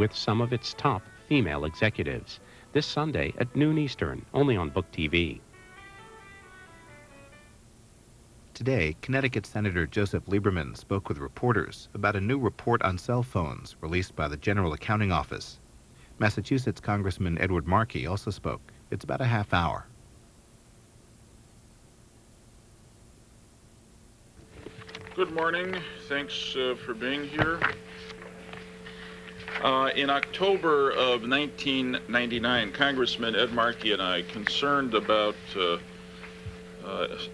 with some of its top female executives. This Sunday at noon Eastern, only on Book TV. Today, Connecticut Senator Joseph Lieberman spoke with reporters about a new report on cell phones released by the General Accounting Office. Massachusetts Congressman Edward Markey also spoke. It's about a half hour. Good morning. Thanks for being here. In October of 1999, Congressman Ed Markey and I, concerned about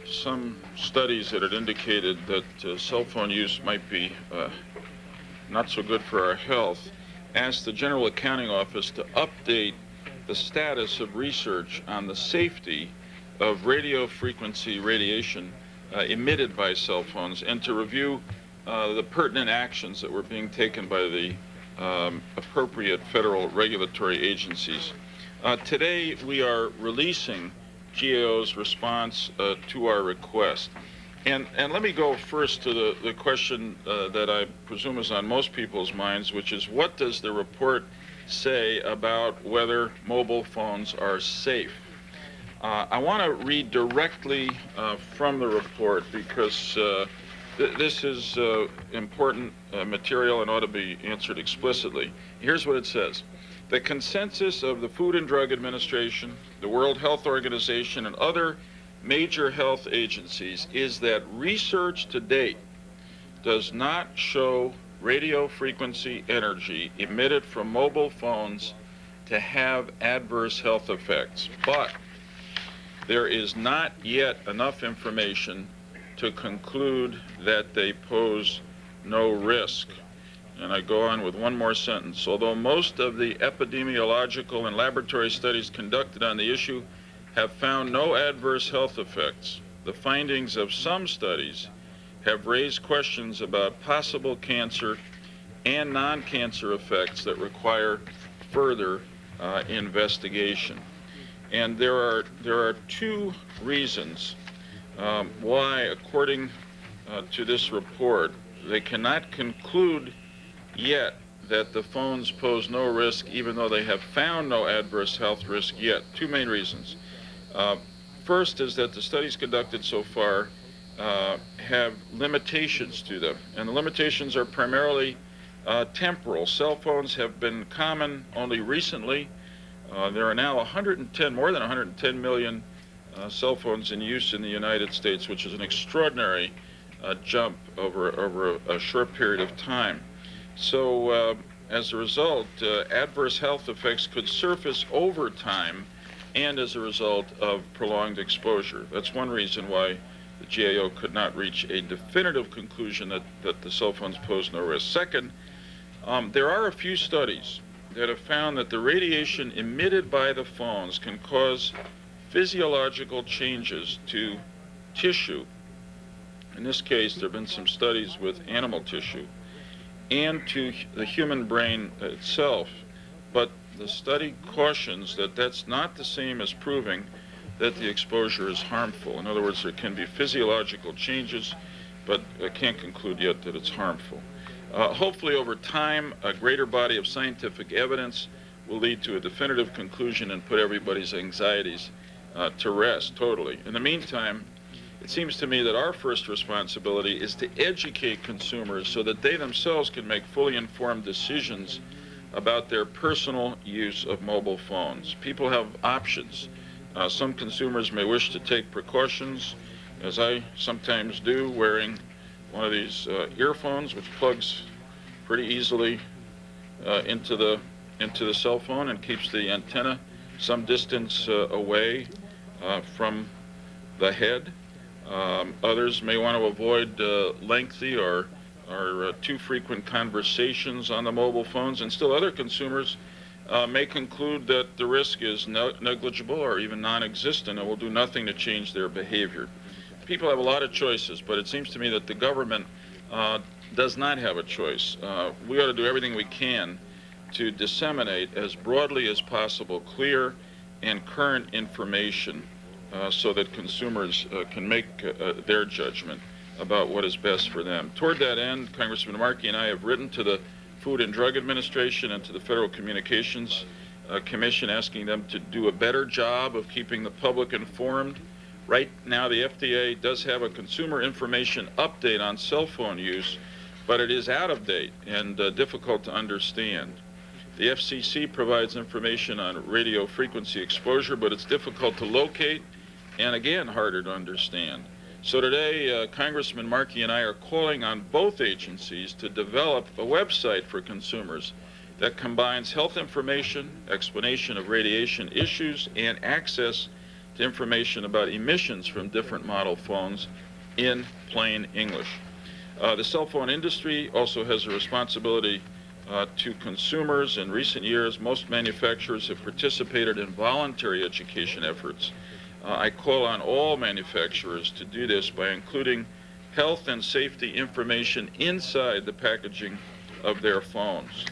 some studies that had indicated that cell phone use might be not so good for our health, asked the General Accounting Office to update the status of research on the safety of radio frequency radiation emitted by cell phones, and to review the pertinent actions that were being taken by the appropriate federal regulatory agencies. Today we are releasing GAO's response to our request. And let me go first to the question that I presume is on most people's minds, which is, what does the report say about whether mobile phones are safe? I want to read directly from the report because this is important material and ought to be answered explicitly. Here's what it says. The consensus of the Food and Drug Administration, the World Health Organization, and other major health agencies is that research to date does not show radio frequency energy emitted from mobile phones to have adverse health effects. But there is not yet enough information to conclude that they pose no risk. And I go on with one more sentence. Although most of the epidemiological and laboratory studies conducted on the issue have found no adverse health effects, the findings of some studies have raised questions about possible cancer and non-cancer effects that require further investigation. And there are two reasons why, according to this report, they cannot conclude yet that the phones pose no risk, even though they have found no adverse health risk yet. Two main reasons. First is that the studies conducted so far have limitations to them, and the limitations are primarily temporal. Cell phones have been common only recently. There are now more than 110 million cell phones in use in the United States, which is an extraordinary jump over a short period of time. So as a result, adverse health effects could surface over time and as a result of prolonged exposure. That's one reason why the GAO could not reach a definitive conclusion that the cell phones pose no risk. Second, there are a few studies that have found that the radiation emitted by the phones can cause physiological changes to tissue. In this case, there have been some studies with animal tissue and to the human brain itself, but the study cautions that that's not the same as proving that the exposure is harmful. In other words, there can be physiological changes, but I can't conclude yet that it's harmful. Hopefully over time, a greater body of scientific evidence will lead to a definitive conclusion and put everybody's anxieties to rest totally. In the meantime, it seems to me that our first responsibility is to educate consumers so that they themselves can make fully informed decisions about their personal use of mobile phones. People have options. Some consumers may wish to take precautions, as I sometimes do, wearing one of these earphones, which plugs pretty easily into the cell phone and keeps the antenna some distance away from the head. Others may want to avoid lengthy or too frequent conversations on the mobile phones, and still other consumers may conclude that the risk is negligible or even non-existent and will do nothing to change their behavior. People have a lot of choices, but it seems to me that the government does not have a choice. We ought to do everything we can to disseminate as broadly as possible clear and current information so that consumers can make their judgment about what is best for them. Toward that end, Congressman Markey and I have written to the Food and Drug Administration and to the Federal Communications Commission, asking them to do a better job of keeping the public informed. Right now, the FDA does have a consumer information update on cell phone use, but it is out of date and difficult to understand. The FCC provides information on radio frequency exposure, but it's difficult to locate and, again, harder to understand. So today, Congressman Markey and I are calling on both agencies to develop a website for consumers that combines health information, explanation of radiation issues, and access to information about emissions from different model phones in plain English. The cell phone industry also has a responsibility to consumers. In recent years, most manufacturers have participated in voluntary education efforts. I call on all manufacturers to do this by including health and safety information inside the packaging of their phones.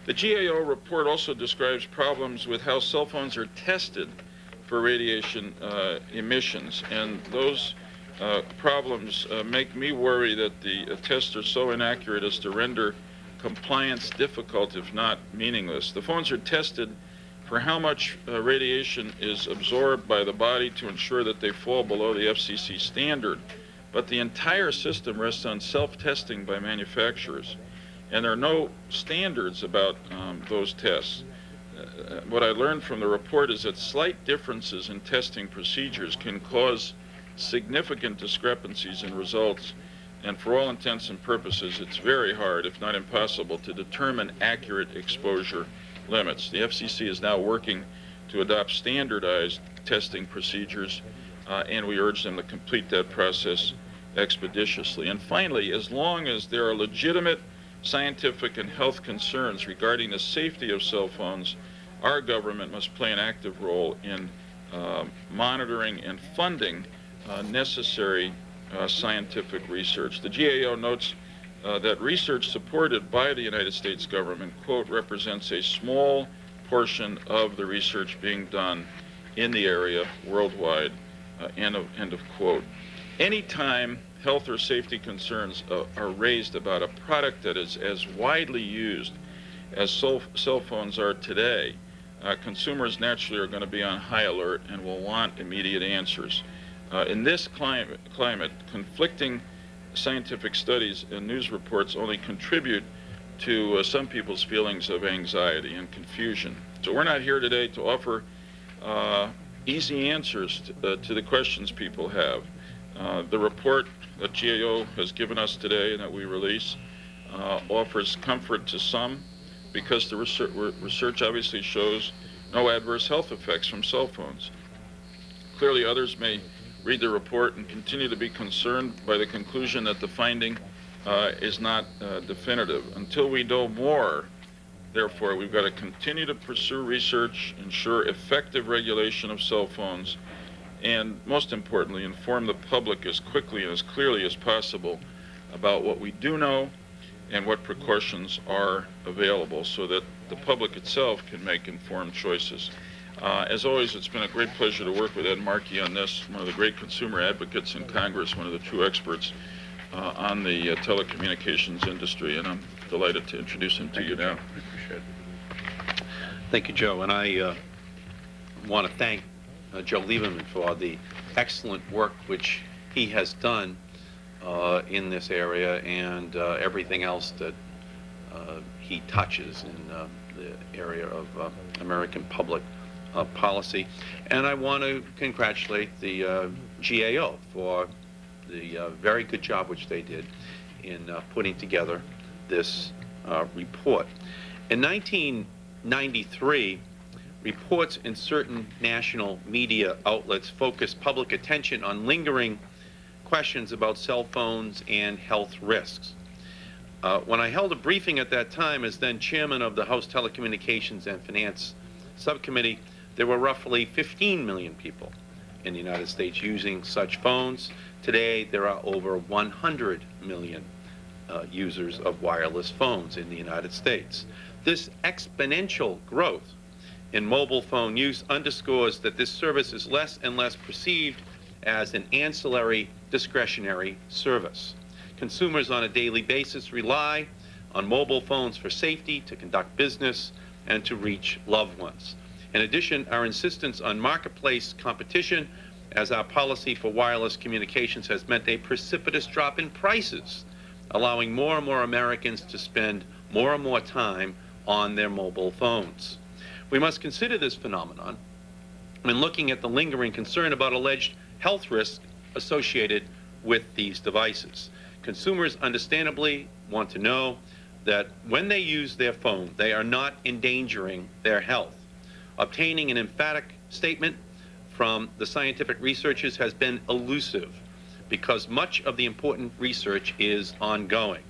The GAO report also describes problems with how cell phones are tested for radiation emissions, and those problems make me worry that the tests are so inaccurate as to render compliance difficult, if not meaningless. The phones are tested for how much radiation is absorbed by the body to ensure that they fall below the FCC standard, but the entire system rests on self-testing by manufacturers, and there are no standards about those tests. What I learned from the report is that slight differences in testing procedures can cause significant discrepancies in results, and for all intents and purposes, it's very hard, if not impossible, to determine accurate exposure limits. The FCC is now working to adopt standardized testing procedures, and we urge them to complete that process expeditiously. And finally, as long as there are legitimate scientific and health concerns regarding the safety of cell phones, our government must play an active role in monitoring and funding necessary scientific research. The GAO notes that research supported by the United States government, quote, represents a small portion of the research being done in the area worldwide, end of quote. Anytime health or safety concerns are raised about a product that is as widely used as cell phones are today, consumers naturally are going to be on high alert and will want immediate answers. In this climate, conflicting scientific studies and news reports only contribute to some people's feelings of anxiety and confusion. So we're not here today to offer easy answers to the questions people have. The report that GAO has given us today and that we release offers comfort to some, because the research obviously shows no adverse health effects from cell phones. Clearly, others may read the report and continue to be concerned by the conclusion that the finding is not definitive. Until we know more, therefore, we've got to continue to pursue research, ensure effective regulation of cell phones, and most importantly, inform the public as quickly and as clearly as possible about what we do know and what precautions are available, so that the public itself can make informed choices. As always, it's been a great pleasure to work with Ed Markey on this, one of the great consumer advocates in Congress, one of the true experts on the telecommunications industry, and I'm delighted to introduce him to you now. Appreciate it. Thank you, Joe, and I want to thank Joe Lieberman for the excellent work which he has done in this area and everything else that he touches in the area of American public policy. And I want to congratulate the GAO for the very good job which they did in putting together this report. In 1993, reports in certain national media outlets focused public attention on lingering questions about cell phones and health risks. When I held a briefing at that time as then chairman of the House Telecommunications and Finance Subcommittee, there were roughly 15 million people in the United States using such phones. Today, there are over 100 million users of wireless phones in the United States. This exponential growth in mobile phone use underscores that this service is less and less perceived as an ancillary discretionary service. Consumers on a daily basis rely on mobile phones for safety, to conduct business, and to reach loved ones. In addition, our insistence on marketplace competition as our policy for wireless communications has meant a precipitous drop in prices, allowing more and more Americans to spend more and more time on their mobile phones. We must consider this phenomenon when looking at the lingering concern about alleged health risks associated with these devices. Consumers understandably want to know that when they use their phone, they are not endangering their health. Obtaining an emphatic statement from the scientific researchers has been elusive because much of the important research is ongoing.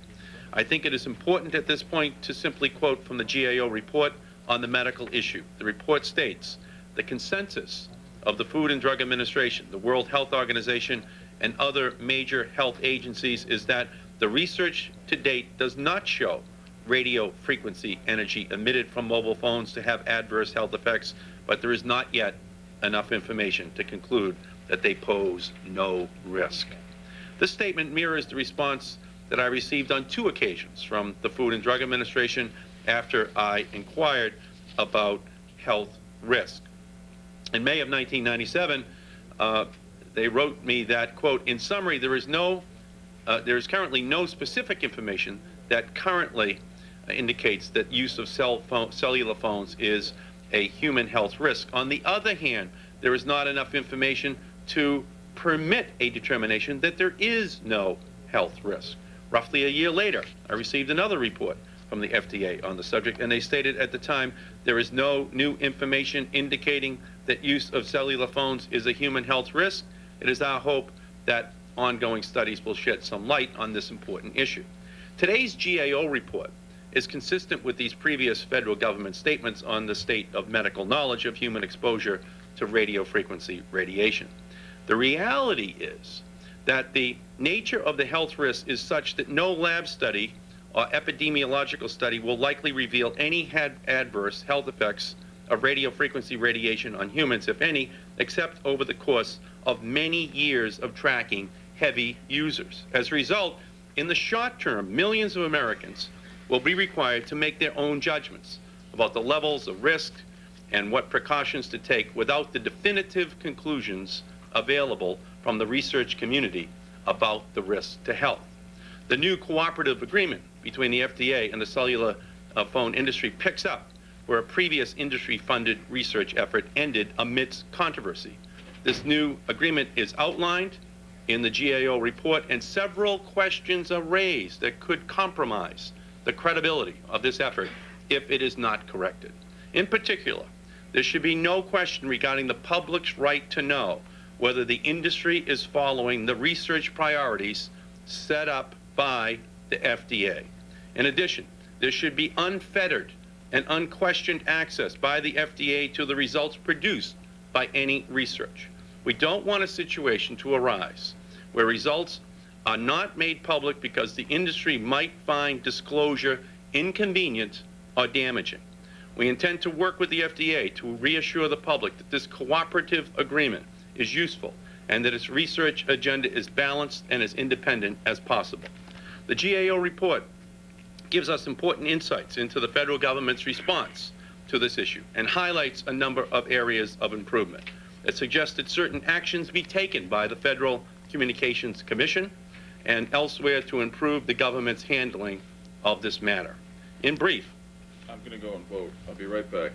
I think it is important at this point to simply quote from the GAO report on the medical issue. The report states, the consensus of the Food and Drug Administration, the World Health Organization, and other major health agencies is that the research to date does not show radio frequency energy emitted from mobile phones to have adverse health effects, but there is not yet enough information to conclude that they pose no risk. This statement mirrors the response that I received on 2 occasions from the Food and Drug Administration after I inquired about health risk. In May of 1997, they wrote me that, quote, in summary, there is currently no specific information that currently indicates that use of cellular phones is a human health risk. On the other hand, there is not enough information to permit a determination that there is no health risk. Roughly a year later, I received another report from the FDA on the subject, and they stated at the time there is no new information indicating that use of cellular phones is a human health risk. It is our hope that ongoing studies will shed some light on this important issue. Today's GAO report is consistent with these previous federal government statements on the state of medical knowledge of human exposure to radio frequency radiation. The reality is that the nature of the health risk is such that no lab study or epidemiological study will likely reveal any adverse health effects of radio frequency radiation on humans, if any, except over the course of many years of tracking heavy users. As a result, in the short term, millions of Americans will be required to make their own judgments about the levels of risk and what precautions to take without the definitive conclusions available from the research community about the risk to health. The new cooperative agreement between the FDA and the cellular phone industry picks up where a previous industry-funded research effort ended amidst controversy. This new agreement is outlined in the GAO report, and several questions are raised that could compromise the credibility of this effort if it is not corrected. In particular, there should be no question regarding the public's right to know whether the industry is following the research priorities set up by the FDA. In addition, there should be unfettered and unquestioned access by the FDA to the results produced by any research. We don't want a situation to arise where results are not made public because the industry might find disclosure inconvenient or damaging. We intend to work with the FDA to reassure the public that this cooperative agreement is useful and that its research agenda is balanced and as independent as possible. The GAO report gives us important insights into the federal government's response to this issue and highlights a number of areas of improvement. It suggests that certain actions be taken by the Federal Communications Commission and elsewhere to improve the government's handling of this matter. In brief, I'm going to go and vote. I'll be right back.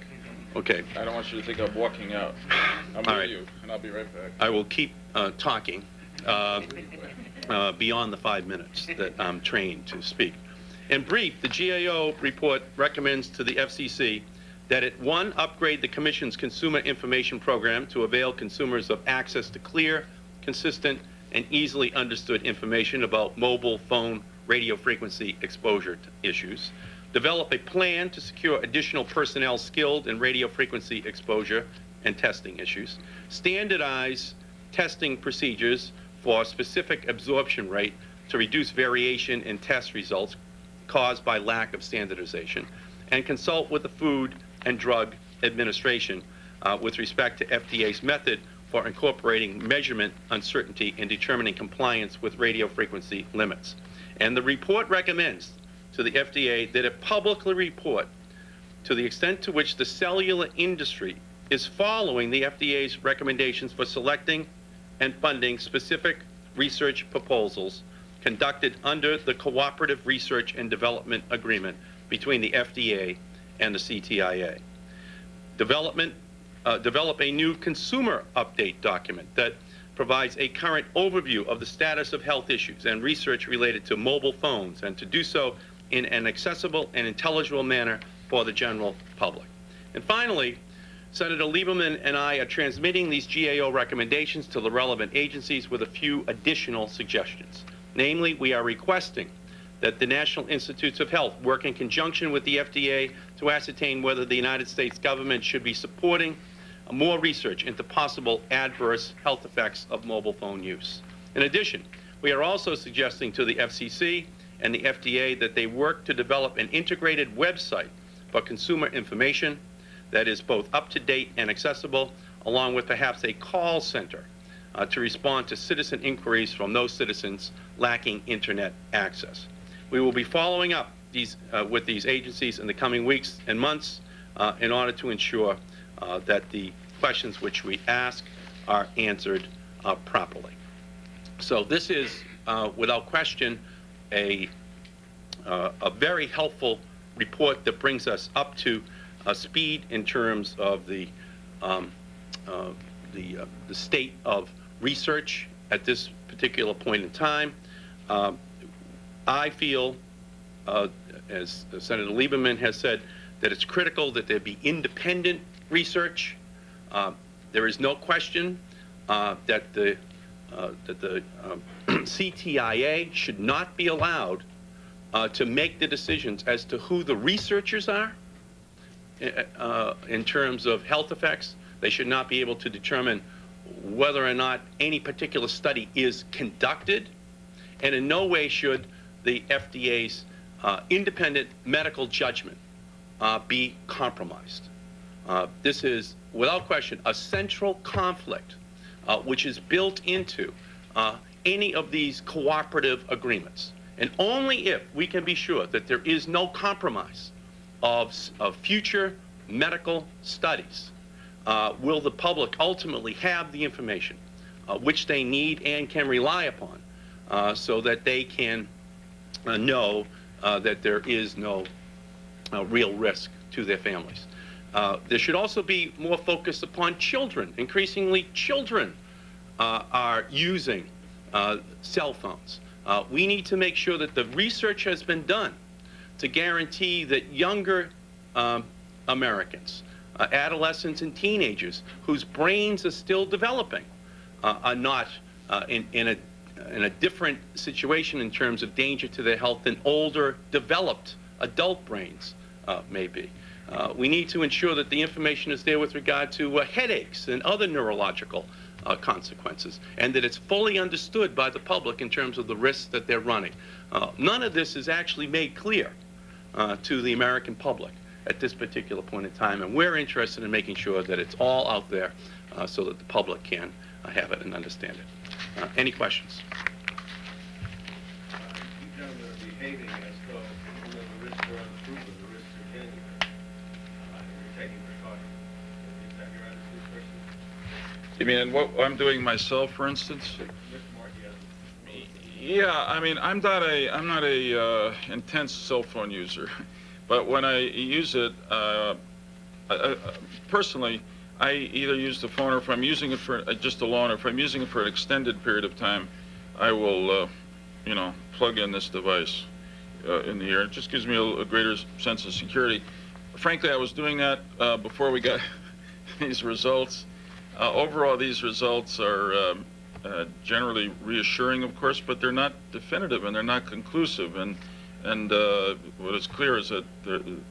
Okay. I don't want you to think I'm walking out. I'm All with right. you, and I'll be right back. I will keep talking beyond the 5 minutes that I'm trained to speak. In brief, the GAO report recommends to the FCC that it, 1, upgrade the Commission's Consumer Information Program to avail consumers of access to clear, consistent, and easily understood information about mobile phone radio frequency exposure issues, develop a plan to secure additional personnel skilled in radio frequency exposure and testing issues, standardize testing procedures for specific absorption rate to reduce variation in test results caused by lack of standardization, and consult with the Food and Drug Administration with respect to FDA's method for incorporating measurement uncertainty in determining compliance with radio frequency limits. And the report recommends to the FDA that it publicly report to the extent to which the cellular industry is following the FDA's recommendations for selecting and funding specific research proposals conducted under the Cooperative Research and Development Agreement between the FDA and the CTIA. Develop a new consumer update document that provides a current overview of the status of health issues and research related to mobile phones, and to do so in an accessible and intelligible manner for the general public. And finally, Senator Lieberman and I are transmitting these GAO recommendations to the relevant agencies with a few additional suggestions. Namely, we are requesting that the National Institutes of Health work in conjunction with the FDA to ascertain whether the United States government should be supporting more research into possible adverse health effects of mobile phone use. In addition, we are also suggesting to the FCC and the FDA that they work to develop an integrated website for consumer information that is both up-to-date and accessible, along with perhaps a call center to respond to citizen inquiries from those citizens lacking internet access. We will be following up with these agencies in the coming weeks and months in order to ensure that the questions which we ask are answered properly. So this is, without question, a very helpful report that brings us up to speed in terms of the state of research at this particular point in time. I feel, as Senator Lieberman has said, that it's critical that there be independent research. There is no question that the CTIA should not be allowed to make the decisions as to who the researchers are in terms of health effects. They should not be able to determine whether or not any particular study is conducted, and in no way should the FDA's independent medical judgment be compromised. This is, without question, a central conflict which is built into any of these cooperative agreements. And only if we can be sure that there is no compromise of future medical studies will the public ultimately have the information which they need and can rely upon so that they can know that there is no real risk to their families. There should also be more focus upon children. Increasingly, children are using cell phones. We need to make sure that the research has been done to guarantee that younger Americans, adolescents and teenagers whose brains are still developing, are not in a different situation in terms of danger to their health than older, developed adult brains may be. We need to ensure that the information is there with regard to headaches and other neurological consequences, and that it's fully understood by the public in terms of the risks that they're running. None of this is actually made clear to the American public at this particular point in time, and we're interested in making sure that it's all out there so that the public can have it and understand it. Any questions? You gentlemen are behaving as though, even though the risks are unproven, the risks are genuine. You're taking precautions. Is that your attitude, person? You mean what I'm doing myself, for instance? Mr. Markey, Yeah, I mean, I'm not a intense cell phone user, but when I use it, personally, I either use the phone, or if I'm using it for just alone, or if I'm using it for an extended period of time, I will, plug in this device in the ear. It just gives me a greater sense of security. Frankly, I was doing that before we got these results. Overall, these results are generally reassuring, of course, but they're not definitive and they're not conclusive. And what is clear is that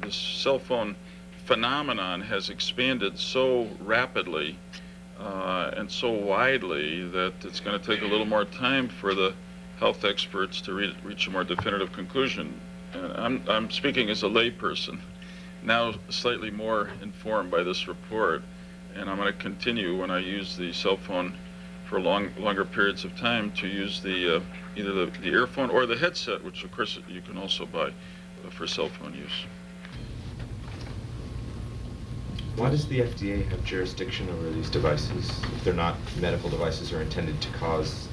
this cell phone phenomenon has expanded so rapidly and so widely that it's going to take a little more time for the health experts to reach a more definitive conclusion. And I'm speaking as a layperson, now slightly more informed by this report, and I'm going to continue when I use the cell phone for longer periods of time to use the either the earphone or the headset, which of course you can also buy, for cell phone use. Why does the FDA have jurisdiction over these devices if they're not medical devices or intended to cause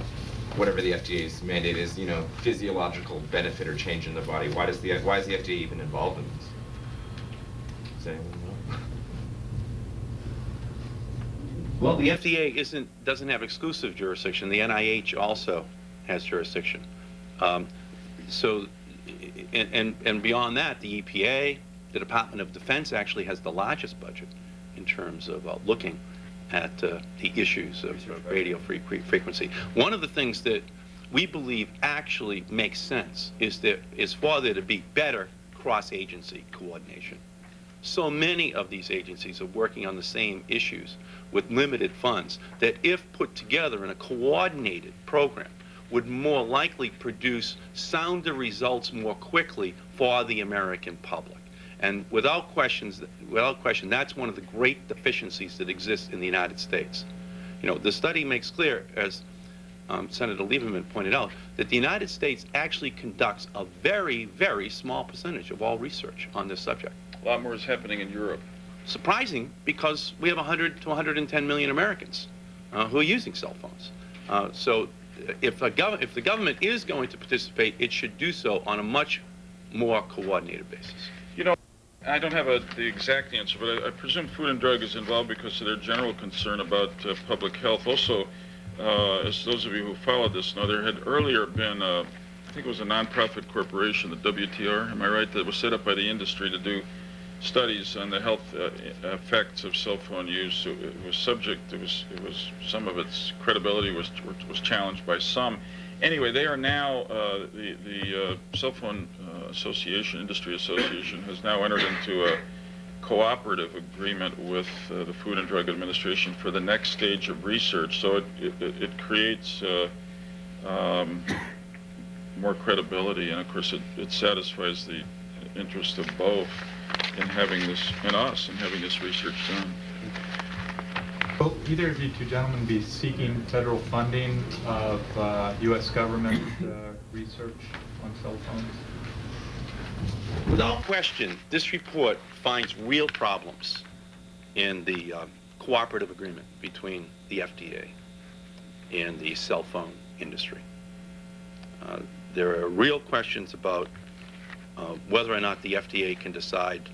whatever the FDA's mandate is, you know, physiological benefit or change in the body? Why is the FDA even involved in this? Does anyone know? Well, the FDA doesn't have exclusive jurisdiction. The NIH also has jurisdiction. And beyond that, the EPA, the Department of Defense actually has the largest budget in terms of looking at the issues of radio frequency. One of the things that we believe actually makes sense is for there to be better cross-agency coordination. So many of these agencies are working on the same issues with limited funds that, if put together in a coordinated program, would more likely produce sounder results more quickly for the American public. And without question, that's one of the great deficiencies that exist in the United States. You know, the study makes clear, as Senator Lieberman pointed out, that the United States actually conducts a very, very small percentage of all research on this subject. A lot more is happening in Europe. Surprising, because we have 100 to 110 million Americans who are using cell phones. So if the government is going to participate, it should do so on a much more coordinated basis. You know, I don't have the exact answer, but I presume Food and Drug is involved because of their general concern about public health. Also, as those of you who followed this know, there had earlier been, I think it was a nonprofit corporation, the WTR, am I right, that was set up by the industry to do studies on the health effects of cell phone use. It was subject, it was some of its credibility was challenged by some. Anyway, they are now, the Cell Phone Association, Industry Association, has now entered into a cooperative agreement with the Food and Drug Administration for the next stage of research. So it creates more credibility, and of course it satisfies the interest of both in having this, in us, in having this research done. Will either of you two gentlemen be seeking federal funding of U.S. government research on cell phones? Without question, this report finds real problems in the cooperative agreement between the FDA and the cell phone industry. There are real questions about whether or not the FDA can decide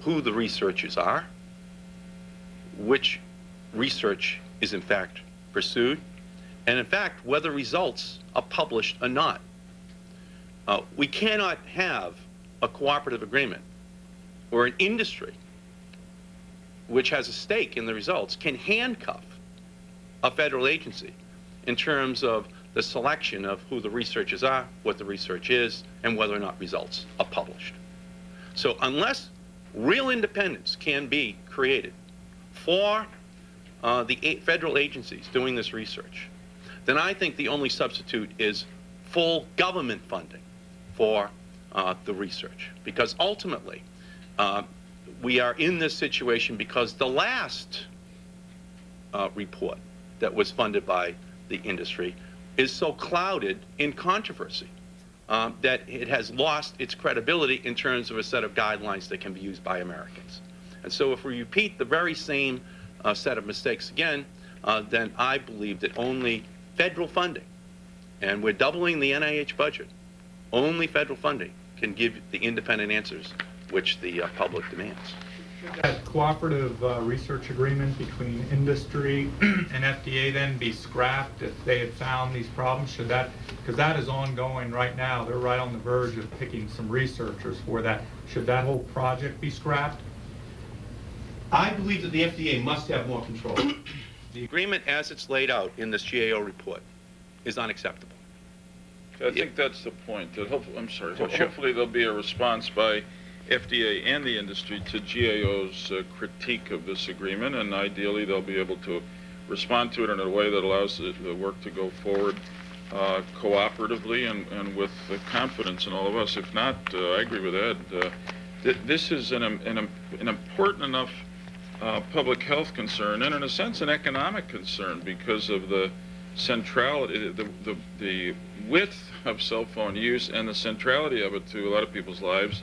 who the researchers are, which research is in fact pursued, and in fact whether results are published or not. We cannot have a cooperative agreement where an industry which has a stake in the results can handcuff a federal agency in terms of the selection of who the researchers are, what the research is, and whether or not results are published. So unless real independence can be created for the federal agencies doing this research, then I think the only substitute is full government funding for the research. Because ultimately, we are in this situation because the last report that was funded by the industry is so clouded in controversy that it has lost its credibility in terms of a set of guidelines that can be used by Americans. And so if we repeat the very same set of mistakes again, then I believe that only federal funding, and we're doubling the NIH budget, only federal funding can give the independent answers which the public demands. Should that cooperative research agreement between industry and FDA then be scrapped if they had found these problems? Should that, because that is ongoing right now, they're right on the verge of picking some researchers for that. Should that whole project be scrapped? I believe that the FDA must have more control. The agreement as it's laid out in this GAO report is unacceptable. I think that's the point. That Sure. hopefully there'll be a response by FDA and the industry to GAO's critique of this agreement, and ideally they'll be able to respond to it in a way that allows the work to go forward cooperatively and with confidence in all of us. If not, I agree with Ed. This is an important enough public health concern, and in a sense an economic concern, because of the centrality, the width of cell phone use and the centrality of it to a lot of people's lives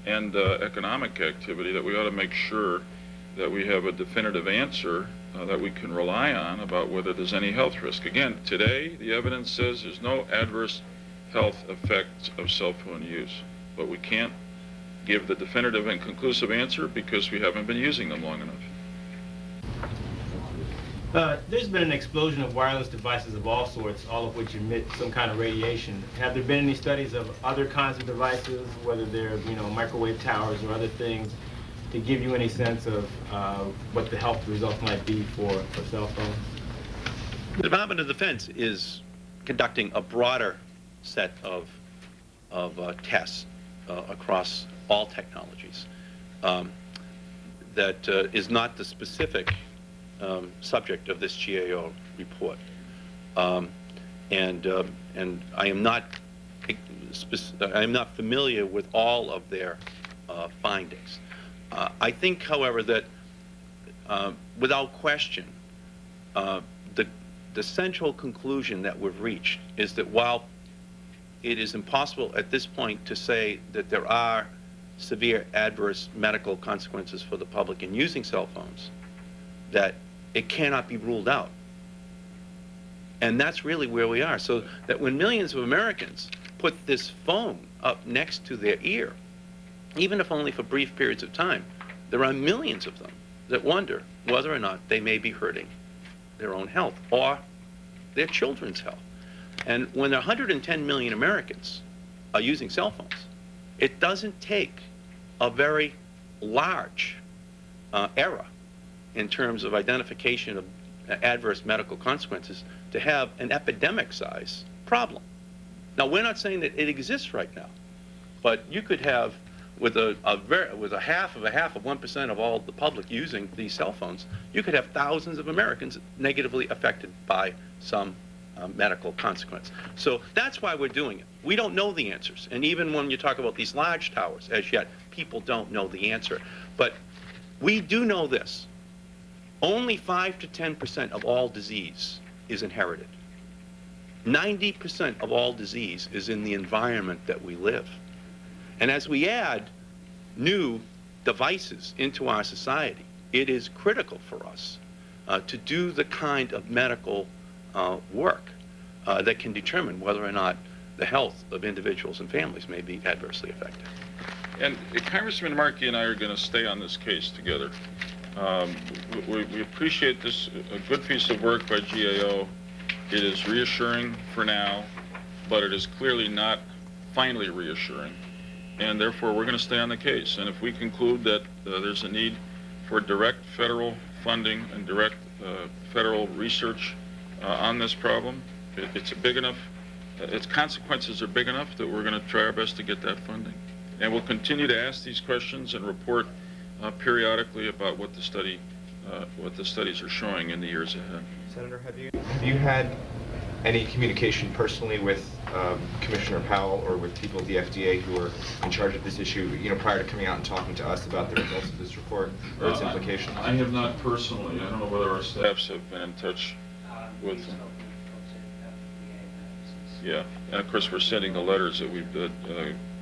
and economic activity that we ought to make sure that we have a definitive answer that we can rely on about whether there's any health risk. Again, today the evidence says there's no adverse health effects of cell phone use, but we can't give the definitive and conclusive answer because we haven't been using them long enough. There's been an explosion of wireless devices of all sorts, all of which emit some kind of radiation. Have there been any studies of other kinds of devices, whether they're, microwave towers or other things, to give you any sense of what the health results might be for cell phones? The Department of Defense is conducting a broader set of tests across all technologies. That is not the specific subject of this GAO report, and I am not familiar with all of their findings. I think, however, that without question, the central conclusion that we've reached is that while it is impossible at this point to say that there are severe adverse medical consequences for the public in using cell phones, that it cannot be ruled out. And that's really where we are. So that when millions of Americans put this phone up next to their ear, even if only for brief periods of time, there are millions of them that wonder whether or not they may be hurting their own health or their children's health. And when 110 million Americans are using cell phones, it doesn't take a very large error in terms of identification of adverse medical consequences to have an epidemic-size problem. Now, we're not saying that it exists right now, but you could have, with a half of 1% of all the public using these cell phones, you could have thousands of Americans negatively affected by some medical consequence. So that's why we're doing it. We don't know the answers, and even when you talk about these large towers, as yet, people don't know the answer. But we do know this. Only 5 to 10% of all disease is inherited. 90% of all disease is in the environment that we live. And as we add new devices into our society, it is critical for us to do the kind of medical work that can determine whether or not the health of individuals and families may be adversely affected. And Congressman Markey and I are going to stay on this case together. We appreciate this, a good piece of work by GAO. It is reassuring for now, but it is clearly not finally reassuring. And therefore, we're going to stay on the case. And if we conclude that there's a need for direct federal funding and direct federal research on this problem, it's a big enough, its consequences are big enough that we're going to try our best to get that funding. And we'll continue to ask these questions and report periodically about what the studies are showing in the years ahead. Senator, have you had any communication personally with Commissioner Powell or with people at the FDA who are in charge of this issue, prior to coming out and talking to us about the results of this report or its implications? I have not personally. I don't know whether our staffs have been in touch with them. Yeah, and of course we're sending the letters that we've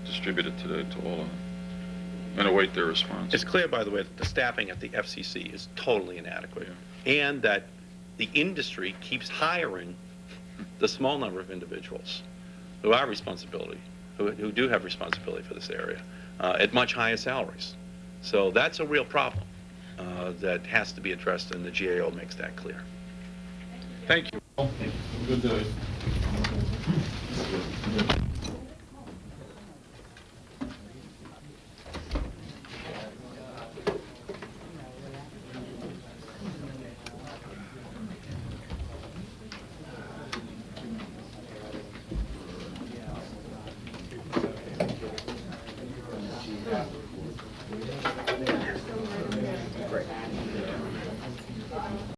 distributed today to all of them and await their response. It's clear, by the way, that the staffing at the FCC is totally inadequate, and that the industry keeps hiring the small number of individuals who do have responsibility for this area at much higher salaries. So that's a real problem that has to be addressed, and the GAO makes that clear. Thank you. Good day.